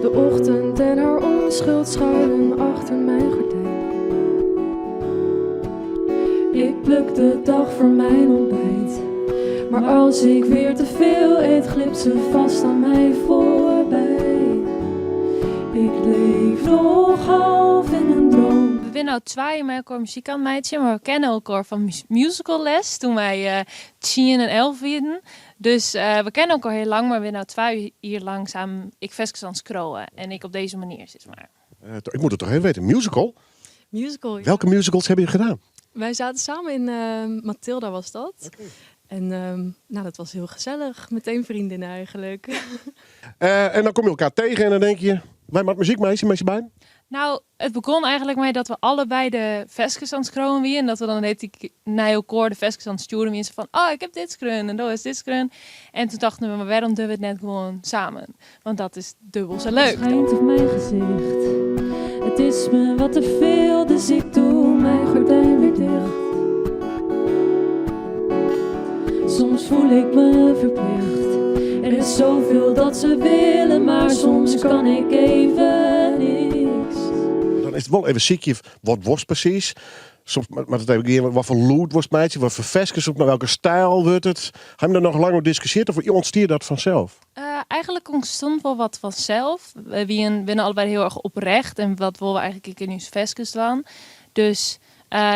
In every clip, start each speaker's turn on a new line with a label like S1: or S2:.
S1: De ochtend en haar onschuld schuilen achter mijn gordijn. Ik pluk de dag voor mijn ontbijt. Maar als ik weer te veel eet, glipt ze vast aan mij voorbij. Ik leef nog half in een droom.
S2: We zijn nou 2 met elkaar muziek aan het meidje, maar we kennen elkaar van musicalles toen wij 10 en 11 werden. Dus we kennen elkaar heel lang, maar we zijn nou 2 jaar lang samen ik vestjes aan het scrollen. En ik op deze manier zit maar.
S3: Ik moet het toch even weten, musical?
S1: Musical. Ja.
S3: Welke musicals hebben jullie gedaan?
S1: Wij zaten samen in Mathilda was dat. Okay. En nou, dat was heel gezellig. Meteen vriendinnen eigenlijk.
S3: En dan kom je elkaar tegen en dan denk je, wij maken muziekmeisje met je bij?
S2: Nou, het begon eigenlijk mee dat we allebei de vestjes aan het scrollen weer. En dat we dan naar elkaar de vestjes aan het sturen weer. Van, oh, ik heb dit screen en dat is dit screen. En toen dachten we, maar waarom doen we het net gewoon samen? Want dat is dubbel zo leuk. Het schijnt op mijn gezicht.
S1: Het is me wat te veel, dus ik doe mijn gordijn weer dicht. Soms voel ik me verplicht. Er is zoveel dat ze willen, maar soms kan ik even niks.
S3: Dan is het wel even ziekje, wat was precies? Soms, maar dat heb ik wat voor loot was meidje, wat voor vestjes, op naar welke stijl wordt het? Hebben we daar nog lang over gediscussieerd of ontstier dat vanzelf?
S2: Eigenlijk ontstond wel wat vanzelf. We zijn allebei heel erg oprecht en wat willen we eigenlijk in ons vestjes dan. Dus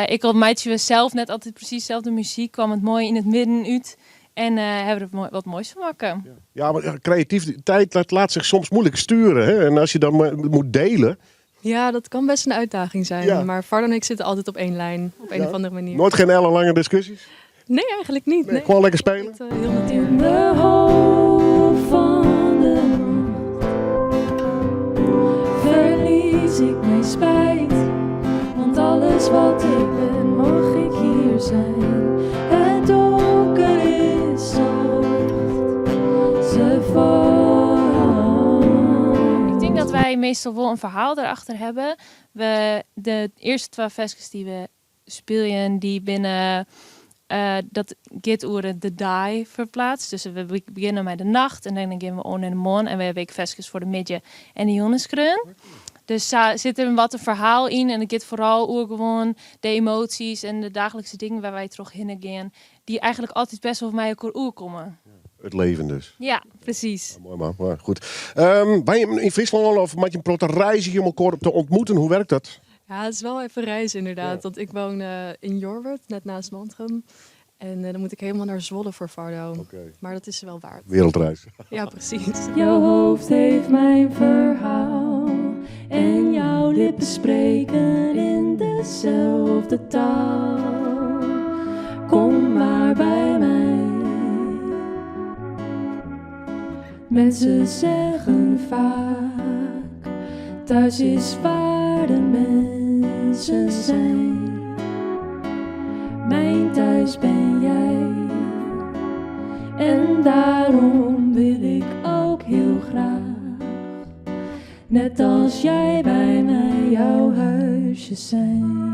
S2: ik had meidje zelf net altijd precies dezelfde muziek, kwam het mooi in het midden uit. En hebben we er wat moois van maken.
S3: Ja, maar creativiteit laat zich soms moeilijk sturen. Hè? En als je dan moet delen.
S1: Ja, dat kan best een uitdaging zijn. Ja. Maar Vardo en ik zitten altijd op één lijn. Op een of andere manier.
S3: Nooit geen ellenlange discussies?
S1: Nee, eigenlijk niet. Nee.
S3: Gewoon lekker spelen?
S1: Het, heel natuurlijk. In de hoofd van de nacht verlies ik mijn spijt. Want alles wat ik ben, mag ik hier zijn. Het donker is zacht. Ze valt.
S2: Ik denk dat wij meestal wel een verhaal erachter hebben. De eerste 12 vestjes die we spelen, die binnen dat gaat over de dag verplaatst. Dus we beginnen met de nacht en dan gaan we on in de morgen. En we hebben vestjes voor de middag en de jongenskreun. Dus daar zit er wat een verhaal in. En het gaat vooral over gewoon de emoties en de dagelijkse dingen waar wij terug heen gaan. Die eigenlijk altijd best wel bij elkaar oorkomen.
S3: Het leven dus.
S2: Ja, precies.
S3: Ja, mooi maar goed. Ben je in Friesland of met je een protte reisje om elkaar te ontmoeten? Hoe werkt dat?
S1: Ja, het is wel even reizen inderdaad. Ja. Want ik woon in Jorwert, net naast Mantrum. En dan moet ik helemaal naar Zwolle voor Vardo.
S3: Okay.
S1: Maar dat is wel waard.
S3: Wereldreis.
S1: Ja, precies. Jouw hoofd heeft mijn verhaal. En jouw lippen spreken in dezelfde taal. Kom maar bij mij. Mensen zeggen vaak, thuis is waar de mensen zijn. Mijn thuis ben jij. En daarom wil ik ook heel graag, net als jij bij mij, jouw huisje zijn.